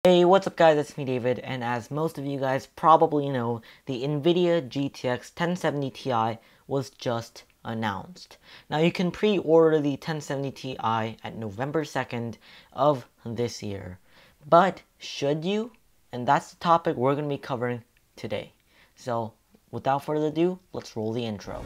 Hey, what's up guys, it's me David, and as most of you guys probably know, the Nvidia GTX 1070 Ti was just announced. Now you can pre-order the 1070 Ti at November 2nd of this year. But should you? And that's the topic we're going to be covering today. So without further ado, let's roll the intro.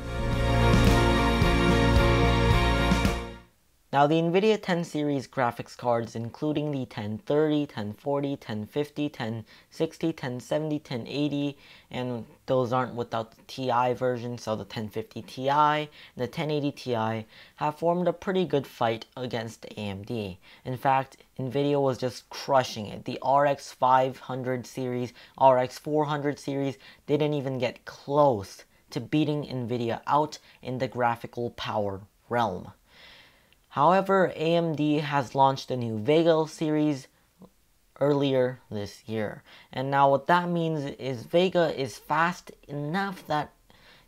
Now the Nvidia 10 series graphics cards, including the 1030, 1040, 1050, 1060, 1070, 1080, and those aren't without the Ti version, so the 1050 Ti and the 1080 Ti, have formed a pretty good fight against AMD. In fact, Nvidia was just crushing it. The RX 500 series, RX 400 series didn't even get close to beating Nvidia out in the graphical power realm. However, AMD has launched a new Vega series earlier this year. And now what that means is Vega is fast enough that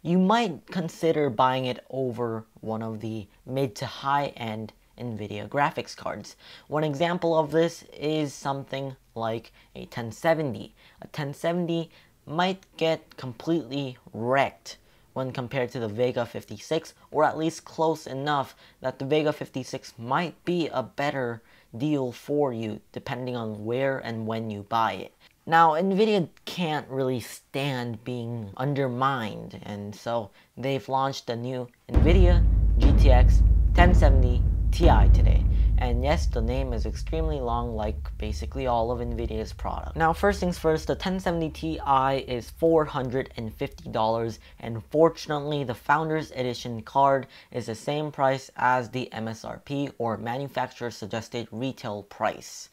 you might consider buying it over one of the mid to high-end Nvidia graphics cards. One example of this is something like a 1070. A 1070 might get completely wrecked when compared to the Vega 56, or at least close enough that the Vega 56 might be a better deal for you depending on where and when you buy it. Now, Nvidia can't really stand being undermined, and so they've launched the new Nvidia GTX 1070 Ti today. And yes, the name is extremely long, like basically all of Nvidia's product. Now, first things first, the 1070 Ti is $450, and fortunately, the Founders Edition card is the same price as the MSRP, or Manufacturer Suggested Retail Price.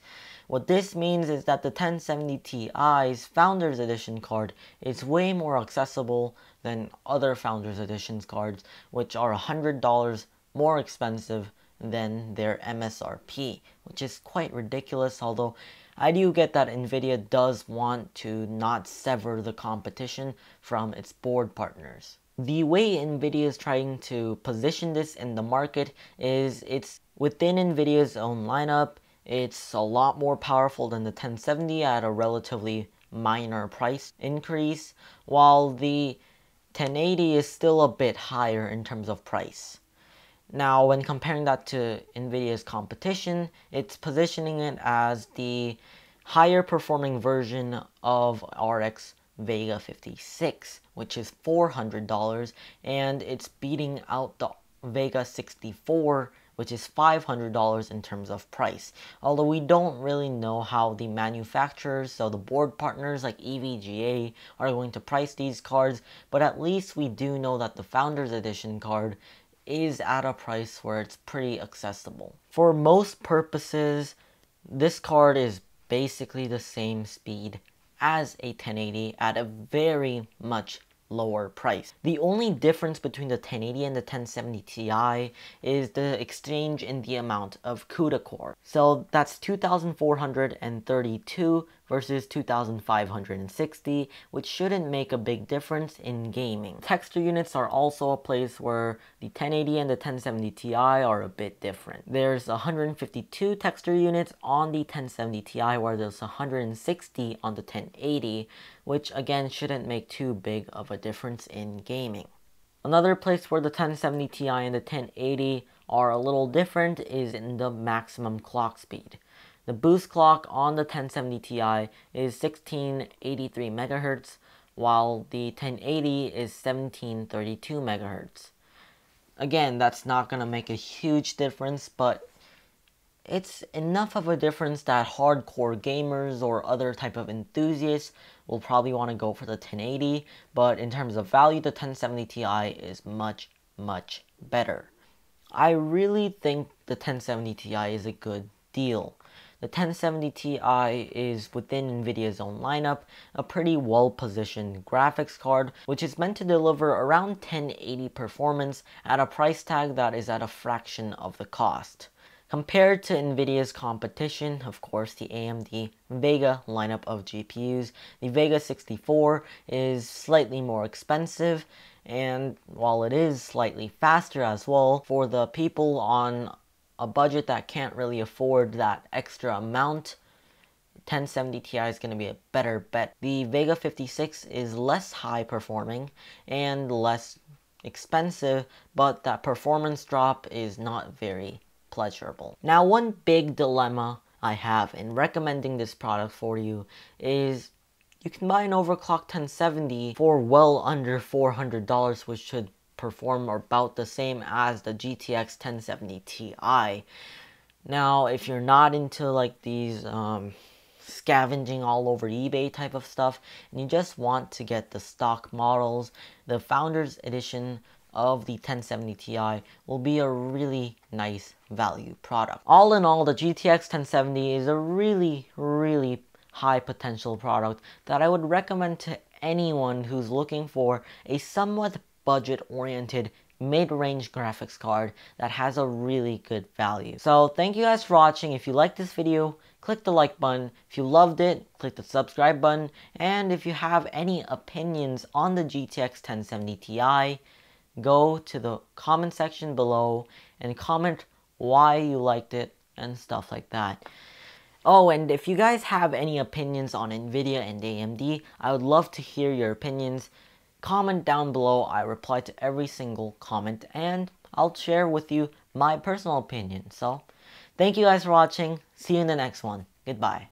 What this means is that the 1070 Ti's Founders Edition card is way more accessible than other Founders Edition cards, which are $100 more expensive than their MSRP, which is quite ridiculous, although I do get that Nvidia does want to not sever the competition from its board partners. The way Nvidia is trying to position this in the market is it's within Nvidia's own lineup. It's a lot more powerful than the 1070 at a relatively minor price increase, while the 1080 is still a bit higher in terms of price. Now, when comparing that to Nvidia's competition, it's positioning it as the higher performing version of RX Vega 56, which is $400, and it's beating out the Vega 64, which is $500 in terms of price. Although we don't really know how the manufacturers, so the board partners like EVGA, are going to price these cards, but at least we do know that the Founders Edition card is at a price where it's pretty accessible. For most purposes, this card is basically the same speed as a 1080 at a very much lower price. The only difference between the 1080 and the 1070 Ti is the exchange in the amount of CUDA core. So that's 2,432 versus 2,560, which shouldn't make a big difference in gaming. Texture units are also a place where the 1080 and the 1070 Ti are a bit different. There's 152 texture units on the 1070 Ti, where there's 160 on the 1080, which again shouldn't make too big of a difference in gaming. Another place where the 1070 Ti and the 1080 are a little different is in the maximum clock speed. The boost clock on the 1070 Ti is 1683 MHz, while the 1080 is 1732 MHz. Again, that's not going to make a huge difference, but it's enough of a difference that hardcore gamers or other type of enthusiasts will probably want to go for the 1080, but in terms of value, the 1070 Ti is much, much better. I really think the 1070 Ti is a good deal. The 1070 Ti is within Nvidia's own lineup, a pretty well-positioned graphics card, which is meant to deliver around 1080 performance at a price tag that is at a fraction of the cost. Compared to Nvidia's competition, of course, the AMD Vega lineup of GPUs, the Vega 64 is slightly more expensive, and while it is slightly faster as well, for the people on a budget that can't really afford that extra amount, 1070 Ti is going to be a better bet. The Vega 56 is less high performing and less expensive, but that performance drop is not very pleasurable. Now, one big dilemma I have in recommending this product for you is you can buy an overclocked 1070 for well under $400, which should perform about the same as the GTX 1070 Ti. Now, if you're not into like these scavenging all over eBay type of stuff, and you just want to get the stock models, the Founders Edition of the 1070 Ti will be a really nice value product. All in all, the GTX 1070 is a really high potential product that I would recommend to anyone who's looking for a somewhat budget oriented mid-range graphics card that has a really good value. So thank you guys for watching. If you liked this video, click the like button. If you loved it, click the subscribe button. And if you have any opinions on the GTX 1070 Ti, go to the comment section below and comment why you liked it and stuff like that. Oh, and if you guys have any opinions on Nvidia and AMD, I would love to hear your opinions. Comment down below. I reply to every single comment and I'll share with you my personal opinion. So, thank you guys for watching. See you in the next one. Goodbye.